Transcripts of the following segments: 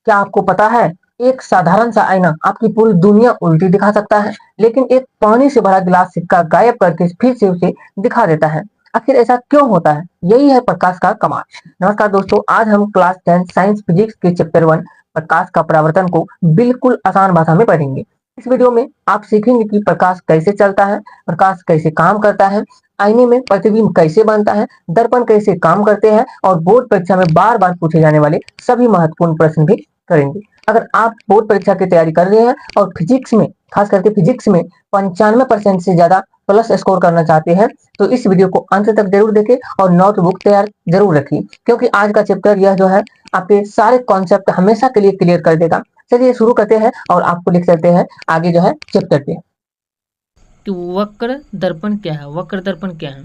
क्या आपको पता है, एक साधारण सा आईना आपकी पूरी दुनिया उल्टी दिखा सकता है, लेकिन एक पानी से भरा गिलास सिक्का गायब करके फिर से उसे दिखा देता है। आखिर ऐसा क्यों होता है? यही है प्रकाश का कमाल। नमस्कार दोस्तों, आज हम क्लास 10 साइंस फिजिक्स के चैप्टर 1 प्रकाश का परावर्तन को बिल्कुल आसान भाषा में पढ़ेंगे। इस वीडियो में आप सीखेंगे कि प्रकाश कैसे चलता है, प्रकाश कैसे काम करता है, आईने में प्रतिबिंब कैसे बनता है, दर्पण कैसे काम करते हैं और बोर्ड परीक्षा में बार बार पूछे जाने वाले सभी महत्वपूर्ण प्रश्न भी करेंगे। अगर आप बोर्ड परीक्षा की तैयारी कर रहे हैं और फिजिक्स में, खास करके फिजिक्स में 95% से ज्यादा प्लस स्कोर करना चाहते हैं, तो इस वीडियो को अंत तक जरूर देखें और नोटबुक तैयार जरूर रखिए, क्योंकि आज का चैप्टर यह जो है आपके सारे कॉन्सेप्ट हमेशा के लिए क्लियर कर देगा। चलिए शुरू करते हैं और आपको लिख चलते हैं आगे जो है चैप्टर पे। कि वक्र दर्पण क्या है। वक्र दर्पण क्या है?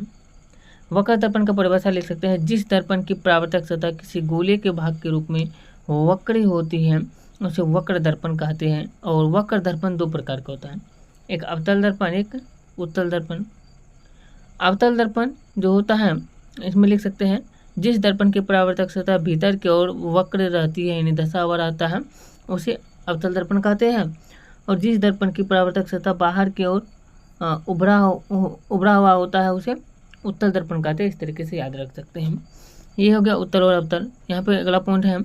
वक्र दर्पण का परिभाषा लिख सकते हैं, जिस दर्पण की परावर्तक सतह किसी गोले के भाग के रूप में वक्री होती है उसे वक्र दर्पण कहते हैं। और वक्र दर्पण दो प्रकार का होता है, एक अवतल दर्पण, एक उत्तल दर्पण। अवतल दर्पण जो होता है, इसमें लिख सकते हैं जिस दर्पण की परावर्तक सतह भीतर की ओर वक्र रहती है यानी धंसा हुआ रहता है उसे अवतल दर्पण कहते हैं। और जिस दर्पण की परावर्तक सतह बाहर की ओर उभरा हुआ होता है उसे उत्तल दर्पण कहते हैं। इस तरीके से याद रख सकते हैं। ये हो गया उत्तल और अवतल। यहाँ पे अगला पॉइंट है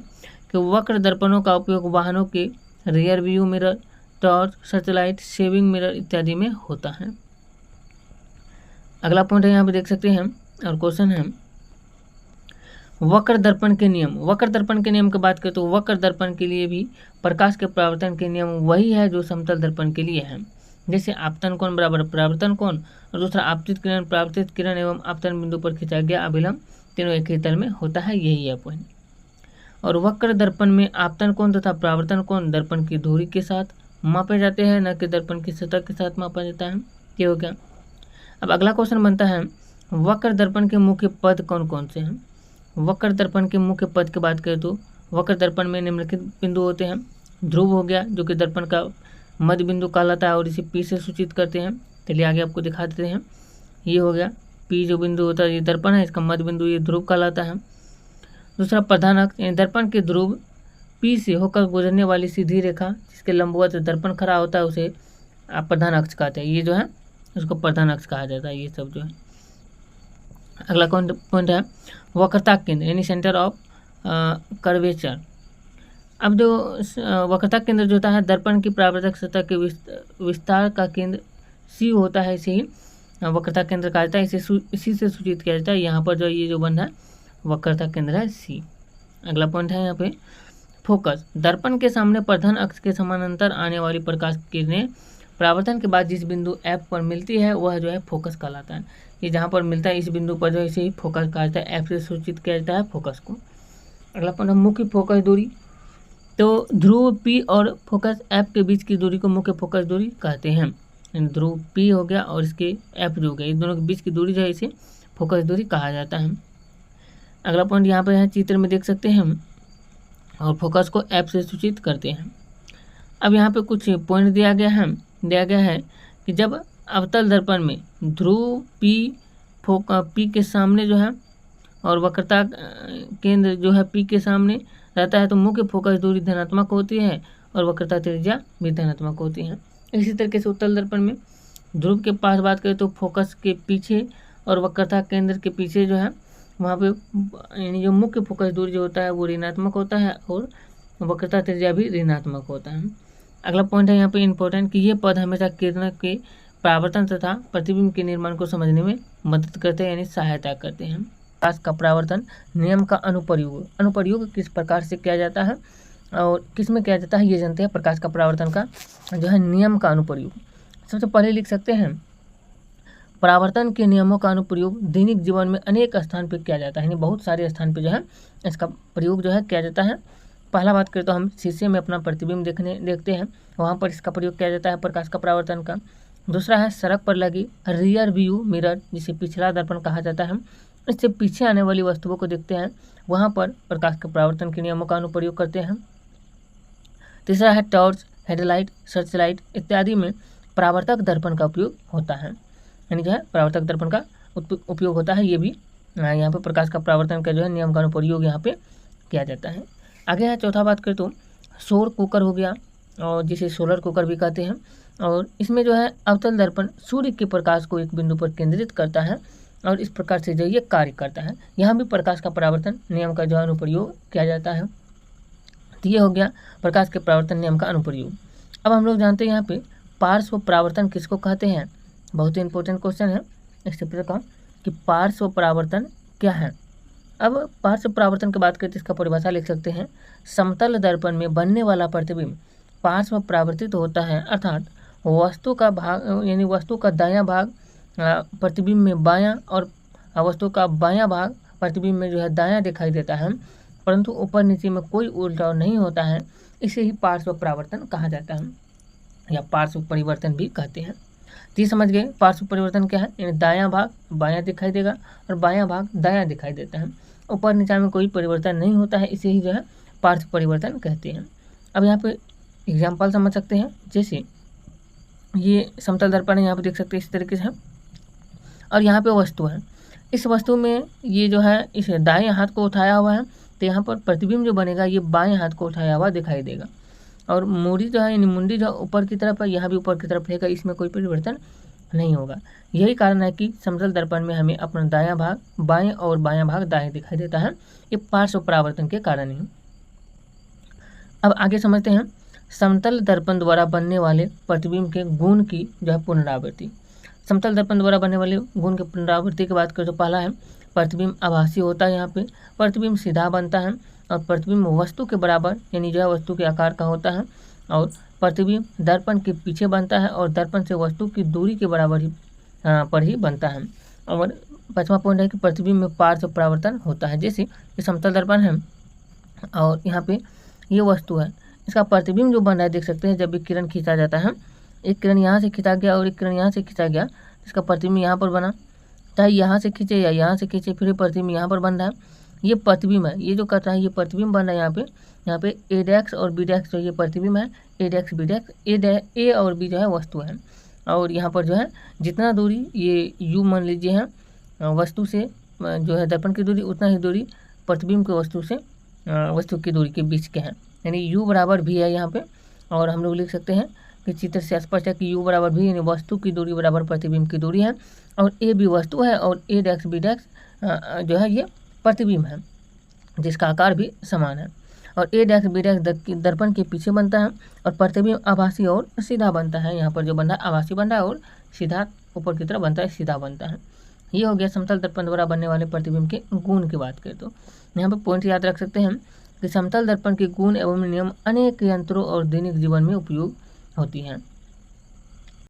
कि वक्र दर्पणों का उपयोग वाहनों के rear view mirror, torch, Searchlight, saving mirror इत्यादि में होता है। अगला पॉइंट है, यहाँ पे देख सकते हैं और क्वेश्चन है वक्र दर्पण के नियम। वक्र दर्पण के नियम की बात करें तो वक्र दर्पण के लिए भी प्रकाश के परावर्तन के नियम वही है जो समतल दर्पण के लिए है। जैसे आपतन कोण बराबर परावर्तन कोण और दूसरा आपतित किरण परावर्तित किरण एवं आपतन बिंदु पर खिंचा गया अभिलंब तीनों एक ही तल में होता है, यही है पॉइंट। और वक्र दर्पण में आपतन कोण तथा परावर्तन कोण दर्पण की धुरी के साथ मापे जाते हैं, न कि दर्पण की सतह के साथ मापा जाता है। ये हो गया। अब अगला क्वेश्चन बनता है वक्र दर्पण के मुख्य पद कौन कौन से हैं। वक्र दर्पण के मुख्य पद की बात करें तो वक्र दर्पण में निम्नलिखित बिंदु होते हैं। ध्रुव हो गया जो कि दर्पण का मध्य बिंदु कहलाता है और इसे पी से सूचित करते हैं। चलिए आगे आपको दिखा देते हैं। ये हो गया पी जो बिंदु होता है, ये दर्पण है, इसका मध्य बिंदु ये ध्रुव कहलाता है। दूसरा प्रधान अक्ष, दर्पण के ध्रुव पी से होकर गुजरने वाली सीधी रेखा जिसके लंबवत दर्पण खड़ा होता है उसे आप प्रधान अक्ष कहते हैं। ये जो है उसको प्रधान अक्ष कहा जाता है। ये सब जो है। अगला पॉइंट है वक्रता केंद्र यानी सेंटर ऑफ कर्वेचर। अब जो वक्रता केंद्र जो होता है दर्पण की परावर्तक सतह के विस्तार का केंद्र सी होता है, इसे ही वक्रता केंद्र कहा जाता है। इसी से सूचित किया जाता है। यहाँ पर जो ये जो बन रहा है वक्रता केंद्र है सी। अगला पॉइंट है यहाँ पे फोकस। दर्पण के सामने प्रधान अक्ष के समानांतर आने वाली प्रकाश किरणें परावर्तन के बाद जिस बिंदु एफ पर मिलती है वह जो है फोकस कहलाता है। ये जहाँ पर मिलता है इस बिंदु पर जो है इसे ही फोकस कहा जाता है। एफ से सूचित किया जाता है फोकस को। अगला पॉइंट है मुख्य फोकस दूरी। तो ध्रुव पी और फोकस एफ के बीच की दूरी को मुख्य फोकस दूरी कहते हैं। ध्रुव पी हो गया और इसके एफ जो हो गया, इन दोनों के बीच की दूरी जो है इसे फोकस दूरी कहा जाता है। अगला पॉइंट यहाँ पे है चित्र में देख सकते हैं हम, और फोकस को एफ से सूचित करते हैं। अब यहाँ पे कुछ पॉइंट दिया गया है कि जब अवतल दर्पण में ध्रुव पी के सामने जो है और वक्रता केंद्र जो है पी के सामने रहता है तो मुख्य फोकस दूरी धनात्मक होती है और वक्रता त्रिज्या भी धनात्मक होती है। इसी तरीके से उत्तल दर्पण में ध्रुव के पास बात करें तो फोकस के पीछे और वक्रता केंद्र के पीछे जो है वहाँ पे यानी जो मुख्य फोकस दूरी जो होता है वो ऋणात्मक होता है और वक्रता त्रिज्या भी ऋणात्मक होता है। अगला पॉइंट है यहाँ पे इम्पोर्टेंट कि ये पद हमेशा किरण के परावर्तन तथा प्रतिबिंब के निर्माण को समझने में मदद करते हैं यानी सहायता करते हैं। प्रकाश का परावर्तन नियम का अनुप्रयोग किस प्रकार से किया जाता है और किस में किया जाता है ये जानते हैं। प्रकाश का परावर्तन का जो है नियम का अनुप्रयोग सबसे पहले लिख सकते हैं परावर्तन के नियमों का अनुप्रयोग दैनिक जीवन में अनेक स्थान पर किया जाता है यानी बहुत सारे स्थान पर जो है इसका प्रयोग जो है किया जाता है। पहला बात करें तो हम शीशे में अपना प्रतिबिंब देखते हैं, वहाँ पर इसका प्रयोग किया जाता है प्रकाश का परावर्तन का। दूसरा है सड़क पर लगी रियर व्यू मिरर जिसे पिछला दर्पण कहा जाता है, इससे पीछे आने वाली वस्तुओं को देखते हैं, वहाँ पर प्रकाश के परावर्तन के नियमों का अनुप्रयोग करते हैं। तीसरा है टॉर्च, हेडलाइट, सर्चलाइट इत्यादि में परावर्तक दर्पण का उपयोग होता है यानी जो है परावर्तक दर्पण का उपयोग होता है। ये भी यहाँ पे प्रकाश का परावर्तन का जो है नियम का अनुप्रयोग यहाँ पे किया जाता है। आगे है चौथा बात करें तो सौर कुकर हो गया, और जिसे सोलर कुकर भी कहते हैं। और इसमें जो है अवतल दर्पण सूर्य के प्रकाश को एक बिंदु पर केंद्रित करता है और इस प्रकार से जो ये कार्य करता है। यहाँ भी प्रकाश का परावर्तन नियम का जो अनुप्रयोग किया जाता है। तो ये हो गया प्रकाश के परावर्तन नियम का अनुप्रयोग। अब हम लोग जानते हैं यहाँ पे पार्श्व परावर्तन किसको कहते हैं। बहुत ही इंपॉर्टेंट क्वेश्चन है इस चैप्टर का कि पार्श्व परावर्तन क्या है। अब पार्श्व परावर्तन की बात करते इसका परिभाषा लिख सकते हैं, समतल दर्पण में बनने वाला प्रतिबिंब पार्श्व परावर्तित होता है, अर्थात वस्तु का भाग यानी वस्तु का दायां भाग प्रतिबिंब में बायां और वस्तु का बायां भाग प्रतिबिंब में जो है दायां दिखाई देता है, परंतु ऊपर नीचे में कोई उल्टाव नहीं होता है। इसे ही पार्श्व परावर्तन कहा जाता है या पार्श्व परिवर्तन भी कहते हैं। तो ये समझ गए पार्श्व परिवर्तन क्या है, यानी दायां भाग बायां दिखाई देगा और बायां भाग दायां दिखाई देता है, ऊपर नीचे में कोई परिवर्तन नहीं होता है, इसे ही जो है पार्श्व परिवर्तन कहते हैं। अब यहाँ पे एग्जाम्पल समझ सकते हैं, जैसे ये समतल दर्पण है, यहाँ पे देख सकते हैं इस तरीके से, और यहाँ पे वस्तु है। इस वस्तु में ये जो है इस दाएं हाथ को उठाया हुआ है, तो यहाँ पर प्रतिबिंब जो बनेगा ये बाएं हाथ को उठाया हुआ दिखाई देगा, और मूड़ी जो है यानी मुंडी जो ऊपर की तरफ है, यहाँ भी ऊपर की तरफ रहेगा, इसमें कोई परिवर्तन नहीं होगा। यही कारण है कि समतल दर्पण में हमें अपना दायां भाग बाएं और बायां भाग दाएं दिखाई देता है, ये पार्श्व परावर्तन के कारण ही। अब आगे समझते हैं समतल दर्पण द्वारा बनने वाले प्रतिबिंब के गुण की जो है पुनरावृत्ति। समतल दर्पण द्वारा बनने वाले गुण के पुनरावृत्ति की बात करें तो पहला है प्रतिबिंब आभासी होता है। यहाँ पे प्रतिबिंब सीधा बनता है और प्रतिबिंब वस्तु के बराबर यानी जो है वस्तु के आकार का होता है, और प्रतिबिंब दर्पण के पीछे बनता है और दर्पण से वस्तु की दूरी के बराबर ही पर ही बनता है। और पांचवा पॉइंट है कि प्रतिबिंब में पार्श्व परावर्तन होता है। जैसे ये समतल दर्पण है और यहाँ पे ये वस्तु है, इसका प्रतिबिंब जो बन रहा है देख सकते हैं, जब भी किरण खींचा जाता है, एक किरण यहाँ से खींचा गया और एक किरण यहाँ से खींचा गया, इसका प्रतिबिंब यहाँ पर बना, चाहे यहाँ से खींचे या यहाँ से खींचे, फिर प्रतिबिंब यहाँ पर बन रहा है। ये प्रतिबिंब है, ये जो कर रहा है ये प्रतिबिंब बन रहा है। यहाँ पे ए डैक्स और बी डैक्स जो ये प्रतिबिंब है, ए डैक्स बी डैक्स, ए और बी जो है वस्तु है, और यहाँ पर जो है जितना दूरी ये यू मान लीजिए है वस्तु से जो है दर्पण की दूरी, उतना ही दूरी प्रतिबिंब के वस्तु से वस्तु की दूरी के बीच के हैं, यानी यू बराबर भी है यहाँ पे। और हम लोग लिख सकते हैं कि चित्र से स्पष्ट है कि यू बराबर भी यानी वस्तु की दूरी बराबर प्रतिबिंब की दूरी है, और ए भी वस्तु है और ए डैक्स बी डैक्स जो है ये प्रतिबिंब है जिसका आकार भी समान है। और ए डैक्स बी डैक्स दर्पण के पीछे बनता है और प्रतिबिंब आभासी और सीधा बनता है। यहाँ पर जो बन रहा है आभासी बन रहा है और सीधा ऊपर की तरफ बनता है, सीधा बनता है। ये हो गया समतल दर्पण द्वारा बनने वाले प्रतिबिंब के गुण की बात करें तो यहाँ पर पॉइंट याद रख सकते हैं कि समतल दर्पण के गुण एवं नियम अनेक यंत्रों और दैनिक जीवन में उपयोग होती हैं।